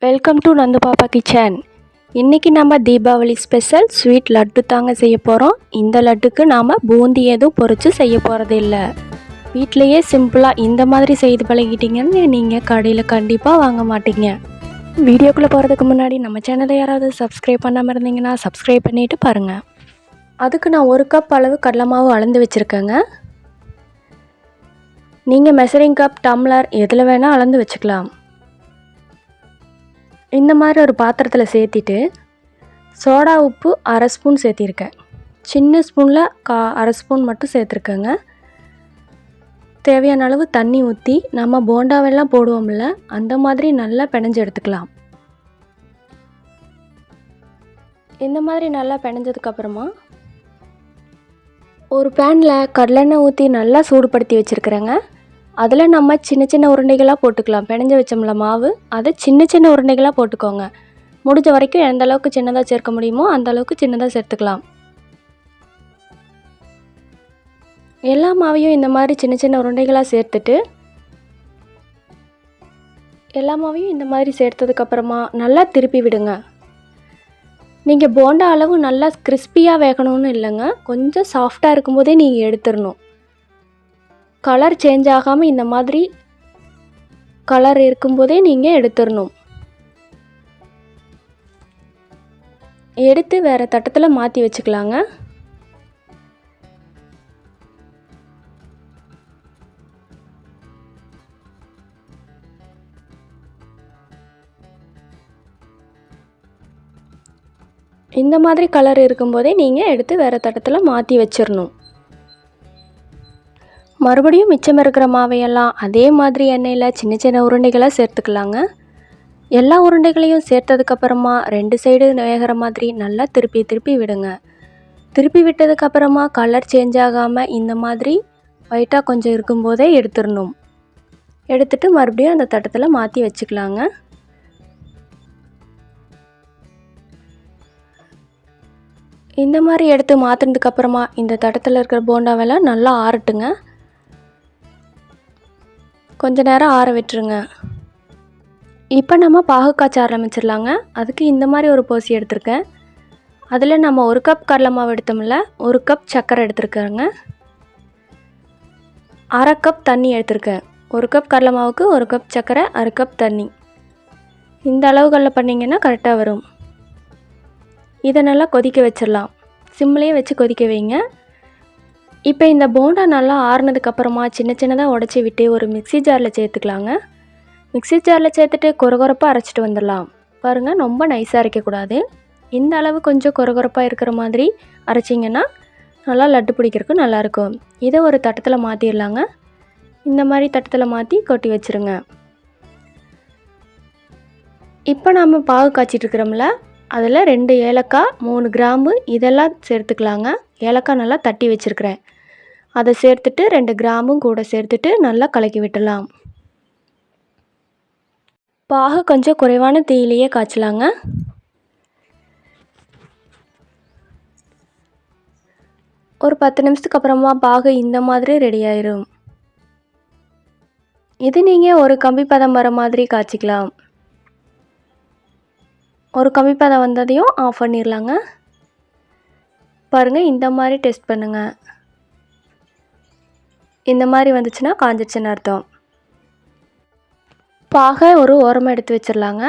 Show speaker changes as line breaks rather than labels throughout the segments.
Welcome to Nandu பாப்பா kitchen. இன்றைக்கி நம்ம தீபாவளி ஸ்பெஷல் ஸ்வீட் லட்டு தாங்க செய்ய போகிறோம். இந்த லட்டுக்கு நாம் பூந்தி எதுவும் பொரித்து செய்ய போகிறது இல்லை. வீட்டிலையே சிம்பிளாக இந்த மாதிரி செய்து பழகிட்டீங்கன்னு நீங்கள் கடையில் கண்டிப்பாக வாங்க மாட்டீங்க. வீடியோக்குள்ளே போகிறதுக்கு முன்னாடி நம்ம சேனலை யாராவது சப்ஸ்கிரைப் பண்ணாமல் இருந்தீங்கன்னா சப்ஸ்கிரைப் பண்ணிவிட்டு பாருங்கள். அதுக்கு நான் 1 கப் அளவு கடலை மாவு அளந்து வச்சுருக்கேங்க. நீங்கள் மெஷரிங் கப், டம்ளர் எதில் வேணால் அளந்து வச்சுக்கலாம். இந்த மாதிரி ஒரு பாத்திரத்தில் சேர்த்திட்டு சோடா உப்பு 1/2 ஸ்பூன் சேர்த்திருக்கேன். சின்ன ஸ்பூனில் 1/2 ஸ்பூன் மட்டும் சேர்த்துருக்கேங்க. தேவையான அளவு தண்ணி ஊற்றி நம்ம போண்டாவெல்லாம் போடுவோம்ல, அந்த மாதிரி நல்லா பிணைஞ்சு எடுத்துக்கலாம். இந்த மாதிரி நல்லா பிணைஞ்சதுக்கப்புறமா ஒரு பேனில் கடலெண்ணெய் ஊற்றி நல்லா சூடுபடுத்தி வச்சுருக்குறேங்க. அதில் நம்ம சின்ன சின்ன உருண்டைகளாக போட்டுக்கலாம். பிணைஞ்சு வச்சோம்ல மாவு, அதை சின்ன சின்ன உருண்டைகளாக போட்டுக்கோங்க. முடிஞ்ச வரைக்கும் எந்த அளவுக்கு சின்னதாக சேர்க்க முடியுமோ அந்த அளவுக்கு சின்னதாக சேர்த்துக்கலாம். எல்லா மாவையும் இந்த மாதிரி சின்ன சின்ன உருண்டைகளாக சேர்த்துட்டு எல்லா மாவையும் இந்த மாதிரி சேர்த்ததுக்கப்புறமா நல்லா திருப்பி விடுங்க. நீங்கள் போண்டா அளவு நல்லா கிறிஸ்பியாக வேகணும்னு இல்லைங்க, கொஞ்சம் சாஃப்டாக இருக்கும்போதே நீங்கள் எடுத்துடணும். கலர் சேஞ்ச் ஆகாமல் இந்த மாதிரி கலர் இருக்கும்போதே நீங்கள் எடுத்துடணும். எடுத்து வேறு தட்டத்தில் மாற்றி வச்சுக்கலாங்க. இந்த மாதிரி கலர் இருக்கும்போதே நீங்கள் எடுத்து வேறு தட்டத்தில் மாற்றி வச்சிடணும். மறுபடியும் மிச்சம் இருக்கிற மாவையெல்லாம் அதே மாதிரி எண்ணெயில் சின்ன சின்ன உருண்டைகளாக சேர்த்துக்கலாங்க. எல்லா உருண்டைகளையும் சேர்த்ததுக்கப்புறமா 2 சைடு வேகிற மாதிரி நல்லா திருப்பி விடுங்க. திருப்பி விட்டதுக்கப்புறமா கலர் சேஞ்ச் ஆகாமல் இந்த மாதிரி ஒயிட்டாக கொஞ்சம் இருக்கும்போதே எடுத்துடணும். எடுத்துட்டு மறுபடியும் அந்த தட்டத்தில் மாற்றி வச்சுக்கலாங்க. இந்த மாதிரி எடுத்து மாற்றினதுக்கப்புறமா இந்த தட்டத்தில் இருக்கிற போண்டாவெல்லாம் நல்லா ஆறட்டுங்க. கொஞ்ச நேரம் ஆற விட்டுருங்க. இப்போ நம்ம பாகு காய்ச்ச ஆரம்பிச்சிடலாங்க. அதுக்கு இந்த மாதிரி ஒரு போசி எடுத்திருக்கேன். அதில் நம்ம 1 கப் கடலை மாவு எடுத்தோம்ல, 1 கப் சர்க்கரை எடுத்துருக்கேங்க. 1/2 கப் தண்ணி எடுத்திருக்கேன். 1 கப் கடலை மாவுக்கு 1 கப் சர்க்கரை, 1/2 கப் தண்ணி. இந்த அளவுகளில் பண்ணிங்கன்னா கரெக்டாக வரும். இதை நல்லா கொதிக்க வச்சிடலாம். சிம்லேயே வச்சு கொதிக்க வைங்க. இப்போ இந்த போண்டா நல்லா ஆறுனதுக்கப்புறமா சின்ன சின்னதாக உடச்சி விட்டு ஒரு மிக்ஸி ஜாரில் சேர்த்துக்கலாங்க. மிக்ஸி ஜாரில் சேர்த்துட்டு கொரகொரப்பாக அரைச்சிட்டு வந்துடலாம். பாருங்கள், ரொம்ப நைஸாக அரைக்கக்கூடாது. இந்த அளவு கொஞ்சம் கொரகொரப்பாக இருக்கிற மாதிரி அரைச்சிங்கன்னா நல்லா லட்டு பிடிக்கிறதுக்கு நல்லாயிருக்கும். இதை ஒரு தட்டத்தில் மாற்றிடலாங்க. இந்த மாதிரி தட்டத்தில் மாற்றி கொட்டி வச்சுருங்க. இப்போ நாம் பாகு காய்ச்சிட்ருக்கிறோம்ல, அதில் 2 ஏலக்காய், 3 கிராம்பு இதெல்லாம் சேர்த்துக்கலாங்க. ஏலக்காய் நல்லா தட்டி வச்சுருக்கிறேன். அதை சேர்த்துட்டு 2 கிராமும் கூட சேர்த்துட்டு நல்லா கலக்கி விட்டுடலாம். பாகு கொஞ்சம் குறைவான தீயிலேயே காய்ச்சலாங்க. ஒரு 10 நிமிஷத்துக்கு அப்புறமா பாகு இந்த மாதிரி ரெடி ஆயிரும். இது நீங்கள் ஒரு கம்பி பதம் வர மாதிரி காய்ச்சிக்கலாம். ஒரு கம்பி பதம் வந்ததையும் ஆஃப் பண்ணிடலாங்க. பாருங்கள், இந்த மாதிரி டெஸ்ட் பண்ணுங்கள். இந்த மாதிரி வந்துச்சுன்னா காஞ்சிடுச்சுன்னு அர்த்தம். பாகை ஒரு ஓரமாக எடுத்து வச்சிடலாங்க.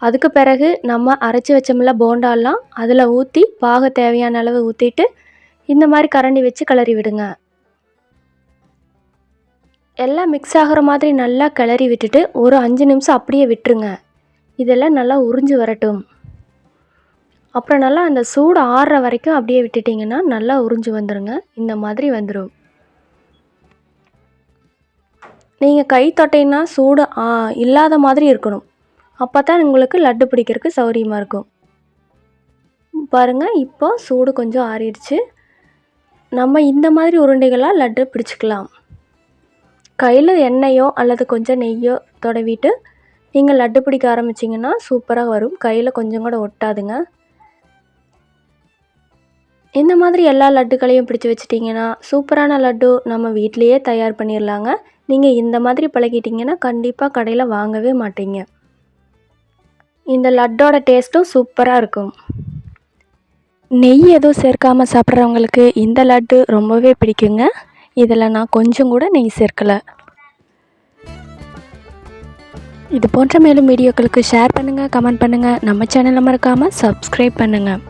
அதுக்கு பிறகு நம்ம அரைச்சி வச்சோம்ல போண்டாலாம், அதில் ஊற்றி பாகை தேவையான அளவு ஊற்றிட்டு இந்த மாதிரி கரண்டி வச்சு கிளறி விடுங்க. எல்லாம் மிக்ஸ் ஆகிற மாதிரி நல்லா கிளறி விட்டுட்டு ஒரு 5 நிமிஷம் அப்படியே விட்டுருங்க. இதெல்லாம் நல்லா உறிஞ்சி வரட்டும். அப்புறம் நல்லா அந்த சூடு ஆறுற வரைக்கும் அப்படியே விட்டுட்டிங்கன்னா நல்லா உறிஞ்சி வந்துடுங்க. இந்த மாதிரி வந்துடும். நீங்கள் கை தொட்டைன்னா சூடு இல்லாத மாதிரி இருக்கணும். அப்போ தான் உங்களுக்கு லட்டு பிடிக்கிறதுக்கு சௌரியமாக இருக்கும். பாருங்கள், இப்போ சூடு கொஞ்சம் ஆறிடுச்சு. நம்ம இந்த மாதிரி உருண்டைகளாக லட்டு பிடிச்சிக்கலாம். கையில் எண்ணெயோ அல்லது கொஞ்சம் நெய்யோ தடவிட்டு நீங்கள் லட்டு பிடிக்க ஆரம்பிச்சிங்கன்னா சூப்பராக வரும். கையில் கொஞ்சம் கூட ஒட்டாதுங்க. இந்த மாதிரி எல்லா லட்டுக்களையும் பிடிச்சி வச்சிட்டிங்கன்னா சூப்பரான லட்டு நம்ம வீட்டிலையே தயார் பண்ணிடலாங்க. நீங்கள் இந்த மாதிரி பழகிட்டிங்கன்னா கண்டிப்பாக கடையில் வாங்கவே மாட்டீங்க. இந்த லட்டோட டேஸ்ட்டும் சூப்பராக இருக்கும். நெய் எதுவும் சேர்க்காமல் சாப்பிட்றவங்களுக்கு இந்த லட்டு ரொம்பவே பிடிக்குங்க. இதில் நான் கொஞ்சம் கூட நெய் சேர்க்கலை. இது போன்ற மேலும் வீடியோக்களுக்கு ஷேர் பண்ணுங்கள், கமெண்ட் பண்ணுங்கள். நம்ம சேனலை மறக்காமல் சப்ஸ்கிரைப் பண்ணுங்கள்.